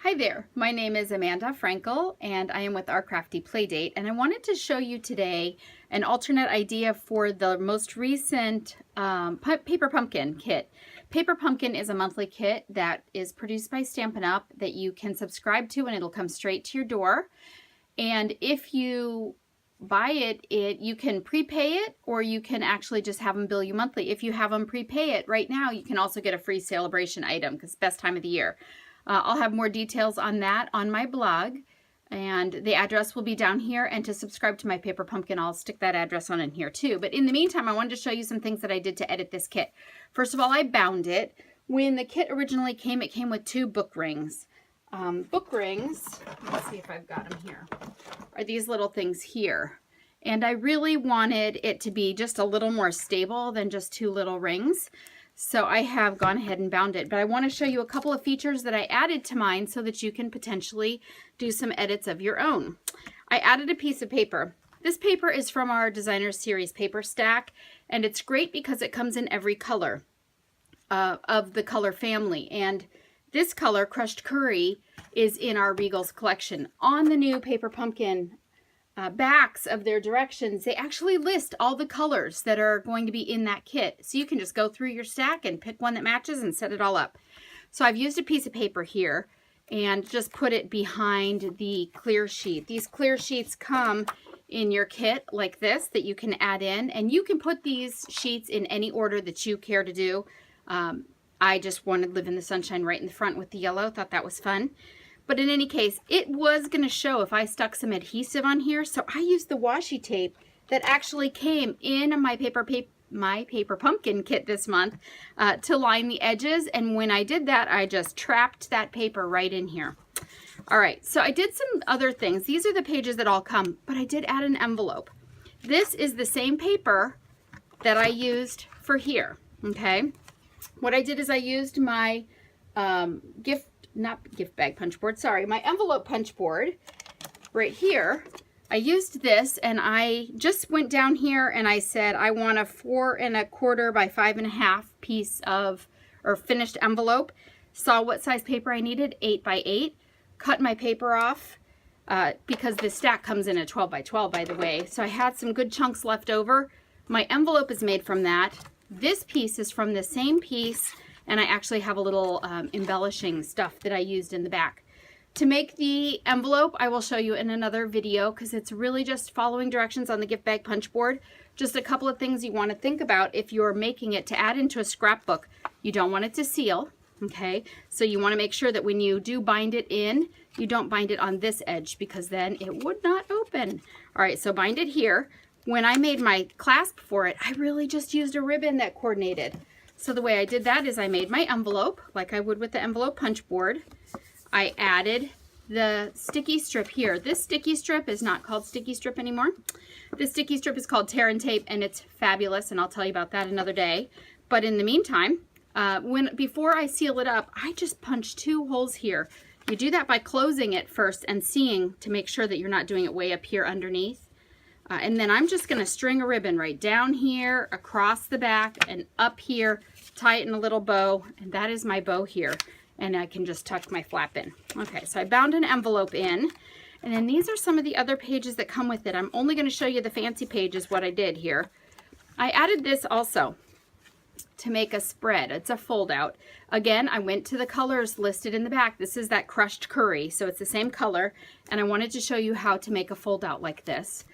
Hi there, my name is Amanda Frankel and I am with Our Crafty Playdate, and I wanted to show you today an alternate idea for the most recent Paper Pumpkin kit. Paper Pumpkin is a monthly kit that is produced by Stampin' Up! That you can subscribe to and it'll come straight to your door. And if you buy it, you can prepay it or you can actually just have them bill you monthly. If you have them prepay it right now, you can also get a free celebration item because it's the best time of the year. I'll have more details on that on my blog, and the address will be down here, and to subscribe to my Paper Pumpkin, I'll stick that address on in here too. But in the meantime, I wanted to show you some things that I did to edit this kit. First of all, I bound it. When the kit originally came, it came with 2 book rings. Book rings, let's see if I've got them here, are these little things here. And I really wanted it to be just a little more stable than just 2 little rings. So I have gone ahead and bound it, but I want to show you a couple of features that I added to mine so that you can potentially do some edits of your own. I added a piece of paper. This paper is from our Designer Series paper stack, and it's great because it comes in every color of the color family. And this color, Crushed Curry, is in our Regals collection. On the new Paper Pumpkin backs of their directions, they actually list all the colors that are going to be in that kit. So you can just go through your stack and pick one that matches and set it all up. So I've used a piece of paper here and just put it behind the clear sheet. These clear sheets come in your kit like this that you can add in, and you can put these sheets in any order that you care to do. I just wanted Live in the Sunshine right in the front with the yellow. Thought that was fun. But in any case, it was going to show if I stuck some adhesive on here. So I used the washi tape that actually came in my Paper Pumpkin kit this month to line the edges. And when I did that, I just trapped that paper right in here. All right, so I did some other things. These are the pages that all come, but I did add an envelope. This is the same paper that I used for here, okay? What I did is I used my not gift bag punch board, sorry, my envelope punch board right here. I used this and I just went down here and I said I want a 4 1/4 by 5 1/2 piece of, or finished envelope. Saw what size paper I needed, 8 by 8. Cut my paper off because the stack comes in at 12 by 12, by the way. So I had some good chunks left over. My envelope is made from that. This piece is from the same piece, and I actually have a little embellishing stuff that I used in the back. To make the envelope, I will show you in another video because it's really just following directions on the gift bag punch board. Just a couple of things you want to think about if you're making it to add into a scrapbook. You don't want it to seal, okay? So you want to make sure that when you do bind it in, you don't bind it on this edge because then it would not open. All right, so bind it here. When I made my clasp for it, I really just used a ribbon that coordinated. So the way I did that is I made my envelope like I would with the envelope punch board. I added the sticky strip here. This sticky strip is not called sticky strip anymore. This sticky strip is called Tear and Tape, and it's fabulous, and I'll tell you about that another day. But in the meantime, before I seal it up, I just punch 2 holes here. You do that by closing it first and seeing to make sure that you're not doing it way up here underneath. And then I'm just going to string a ribbon right down here, across the back, and up here, tie it in a little bow, and that is my bow here. And I can just tuck my flap in. Okay, so I bound an envelope in, and then these are some of the other pages that come with it. I'm only going to show you the fancy pages, what I did here. I added this also to make a spread. It's a fold out. Again, I went to the colors listed in the back. This is that Crushed Curry, so it's the same color, and I wanted to show you how to make a fold out like this.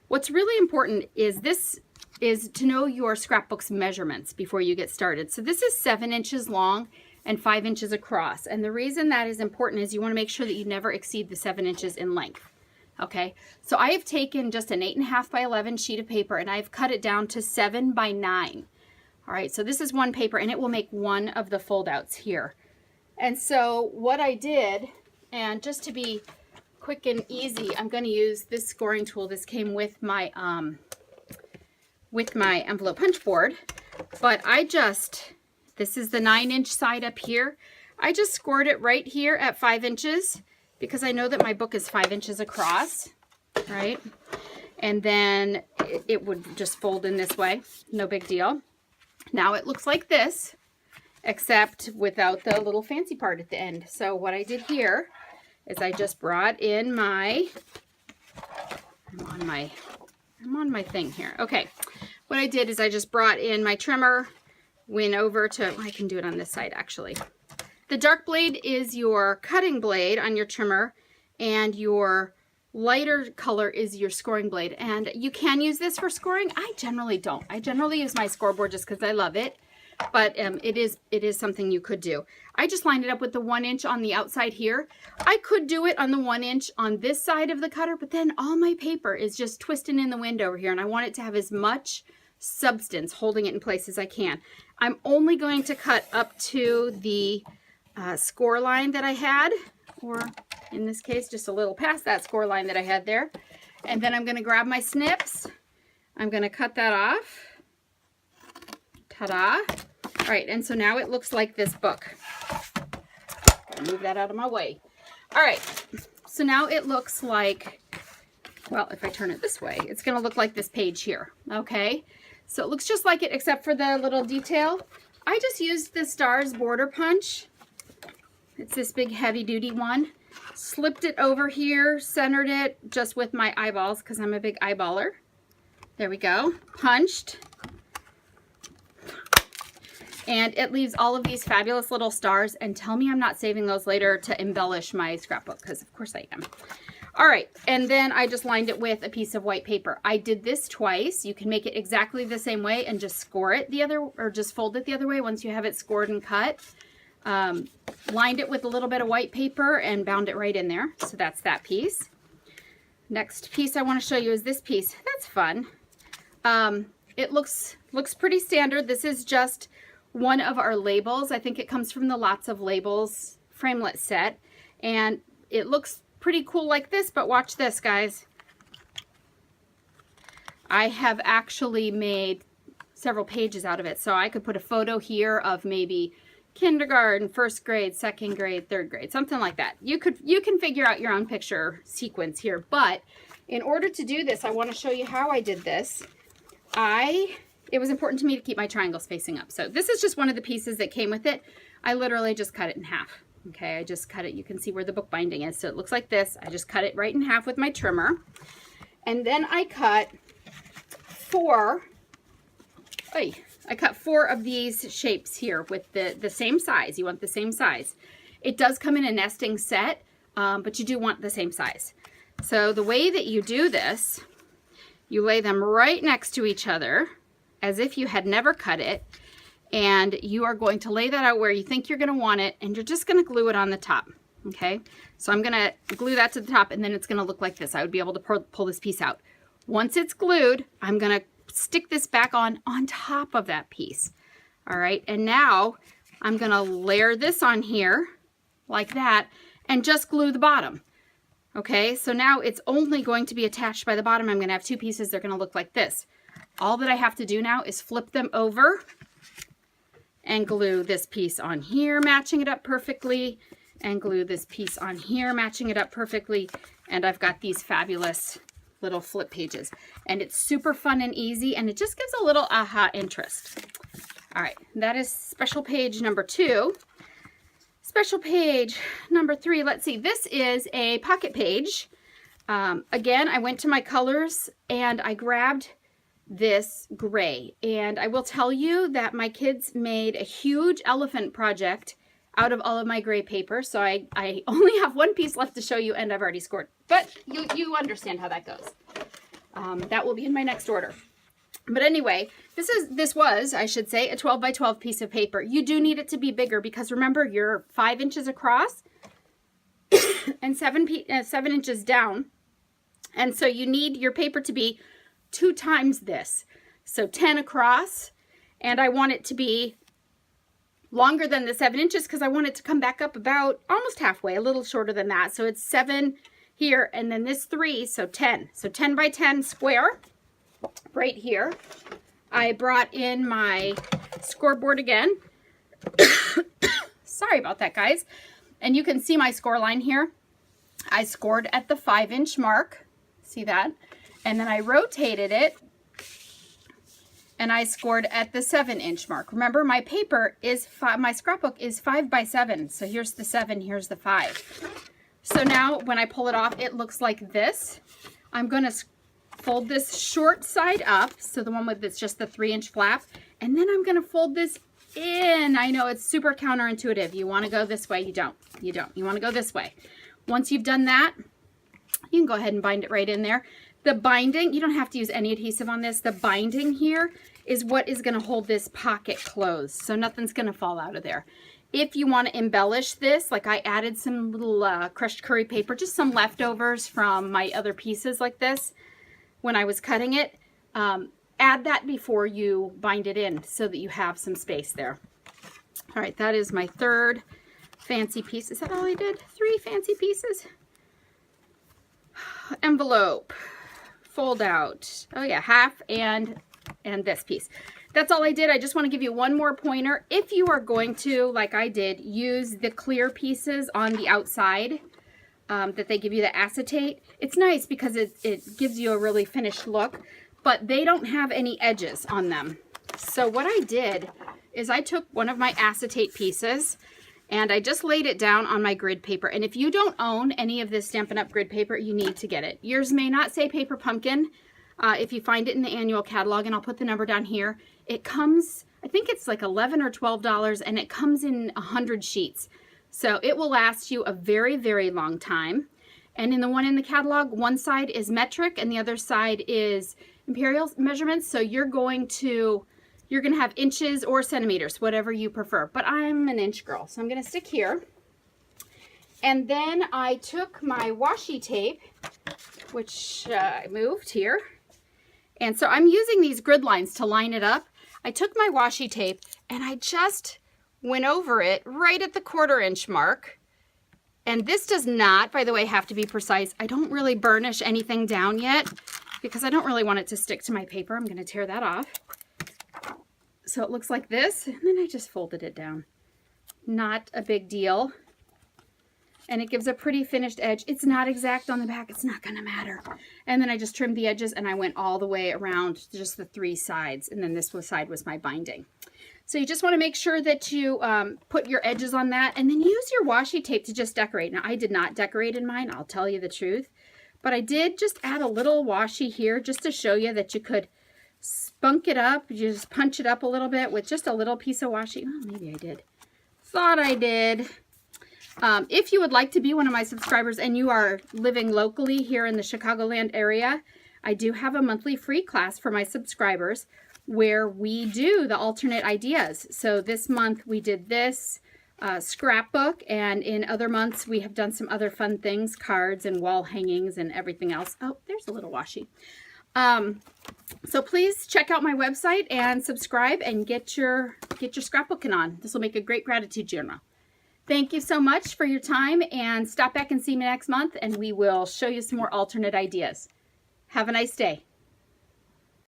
What's really important is to know your scrapbook's measurements before you get started. So this is 7 inches long and 5 inches across. And the reason that is important is you want to make sure that you never exceed the 7 inches in length. Okay, so I have taken just an 8 1/2 by 11 sheet of paper and I've cut it down to 7 by 9. All right, so this is one paper and it will make one of the fold outs here. And so what I did, and just to be quick and easy, I'm going to use this scoring tool. This came with my envelope punch board, but this is the 9-inch side up here. I just scored it right here at 5 inches because I know that my book is 5 inches across, right? And then it would just fold in this way, no big deal. Now it looks like this, except without the little fancy part at the end. So what I did here is I just brought in my, I'm on my thing here. Okay, what I did is I just brought in my trimmer, went over to, I can do it on this side actually. The dark blade is your cutting blade on your trimmer, and your lighter color is your scoring blade. And you can use this for scoring. I generally don't. I generally use my scoreboard just because I love it. But it is something you could do. I just lined it up with the 1 inch on the outside here. I could do it on the 1 inch on this side of the cutter, but then all my paper is just twisting in the wind over here, and I want it to have as much substance holding it in place as I can. I'm only going to cut up to the score line that I had, or in this case, just a little past that score line that I had there. And then I'm going to grab my snips. I'm going to cut that off. Ta-da. All right, and so now it looks like this book. Move that out of my way. All right, so now it looks like, well, if I turn it this way, it's going to look like this page here, okay? So it looks just like it, except for the little detail. I just used the Stars Border Punch. It's this big heavy-duty one. Slipped it over here, centered it just with my eyeballs because I'm a big eyeballer. There we go. Punched. And it leaves all of these fabulous little stars, and tell me I'm not saving those later to embellish my scrapbook, because of course I am. All right, and then I just lined it with a piece of white paper. I did this twice. You can make it exactly the same way and just score it the other, or just fold it the other way once you have it scored and cut. Lined it with a little bit of white paper and bound it right in there. So that's that piece. Next piece I want to show you is this piece. That's fun. It looks pretty standard. This is just one of our labels. I think it comes from the Lots of Labels framelit set, and it looks pretty cool like this, but watch this, guys. I have actually made several pages out of it, so I could put a photo here of maybe kindergarten, first grade, second grade, third grade, something like that. You can figure out your own picture sequence here, but in order to do this, I want to show you how I did this. It was important to me to keep my triangles facing up. So this is just one of the pieces that came with it. I literally just cut it in half. Okay, I just cut it. You can see where the book binding is. So it looks like this. I just cut it right in half with my trimmer. And then I cut four of these shapes here with the same size. You want the same size. It does come in a nesting set, but you do want the same size. So the way that you do this, you lay them right next to each other as if you had never cut it, and you are going to lay that out where you think you're going to want it, and you're just going to glue it on the top. Okay, so I'm going to glue that to the top, and then it's going to look like this. I would be able to pull this piece out. Once it's glued, I'm going to stick this back on top of that piece. All right, and now I'm going to layer this on here like that and just glue the bottom. Okay, so now it's only going to be attached by the bottom. I'm going to have two pieces. They're going to look like this. All that I have to do now is flip them over and glue this piece on here, matching it up perfectly, and glue this piece on here, matching it up perfectly, and I've got these fabulous little flip pages. And it's super fun and easy, and it just gives a little aha interest. All right, that is special page number 2. Special page number 3, let's see, this is a pocket page. Again, I went to my colors and I grabbed this gray, and I will tell you that my kids made a huge elephant project out of all of my gray paper, so I only have one piece left to show you, and I've already scored, but you understand how that goes. That will be in my next order. But anyway, this was, I should say, a 12 by 12 piece of paper. You do need it to be bigger because remember, you're 5 inches across and 7 inches down, and so you need your paper to be 2 times this, so 10 across, and I want it to be longer than the 7 inches because I want it to come back up about almost halfway, a little shorter than that. So it's 7 here, and then this 3, so 10. So 10 by 10 square right here. I brought in my scoreboard again. Sorry about that, guys. And you can see my score line here. I scored at the 5-inch mark. See that? And then I rotated it and I scored at the 7-inch mark. Remember, my paper is my scrapbook is 5 by 7. So here's the 7, here's the 5. So now when I pull it off, it looks like this. I'm going to fold this short side up, so the one with it's just the 3-inch flap, and then I'm going to fold this in. I know it's super counterintuitive. You want to go this way, you don't. You don't. You want to go this way. Once you've done that, you can go ahead and bind it right in there. The binding, you don't have to use any adhesive on this. The binding here is what is going to hold this pocket closed, so nothing's going to fall out of there. If you want to embellish this, like I added some little crushed curry paper, just some leftovers from my other pieces like this when I was cutting it, add that before you bind it in so that you have some space there. All right, that is my 3rd fancy piece. Is that all I did? 3 fancy pieces? Envelope, fold out. Oh yeah, half and this piece. That's all I did. I just want to give you one more pointer. If you are going to, like I did, use the clear pieces on the outside that they give you, the acetate, it's nice because it gives you a really finished look, but they don't have any edges on them. So what I did is I took one of my acetate pieces and I just laid it down on my grid paper. And if you don't own any of this Stampin' Up! Grid paper, you need to get it. Yours may not say Paper Pumpkin. If you find it in the annual catalog, and I'll put the number down here, it comes, I think it's like $11 or $12, and it comes in 100 sheets. So it will last you a very, very long time. And in the one in the catalog, one side is metric and the other side is imperial measurements. So you're going to have inches or centimeters, whatever you prefer. But I'm an inch girl, so I'm going to stick here. And then I took my washi tape, which I moved here. And so I'm using these grid lines to line it up. I took my washi tape and I just went over it right at the 1/4 inch mark. And this does not, by the way, have to be precise. I don't really burnish anything down yet because I don't really want it to stick to my paper. I'm going to tear that off. So it looks like this, and then I just folded it down. Not a big deal. And it gives a pretty finished edge. It's not exact on the back. It's not going to matter. And then I just trimmed the edges and I went all the way around just the 3 sides. And then this side was my binding. So you just want to make sure that you put your edges on that and then use your washi tape to just decorate. Now I did not decorate in mine, I'll tell you the truth. But I did just add a little washi here just to show you that you could spunk it up. You just punch it up a little bit with just a little piece of washi. Oh, maybe I did. Thought I did. If you would like to be one of my subscribers and you are living locally here in the Chicagoland area, I do have a monthly free class for my subscribers where we do the alternate ideas. So this month we did this scrapbook, and in other months we have done some other fun things, cards and wall hangings and everything else. Oh, there's a little washi. So please check out my website and subscribe and get your scrapbooking on. This will make a great gratitude journal. Thank you so much for your time, and stop back and see me next month and we will show you some more alternate ideas. Have a nice day.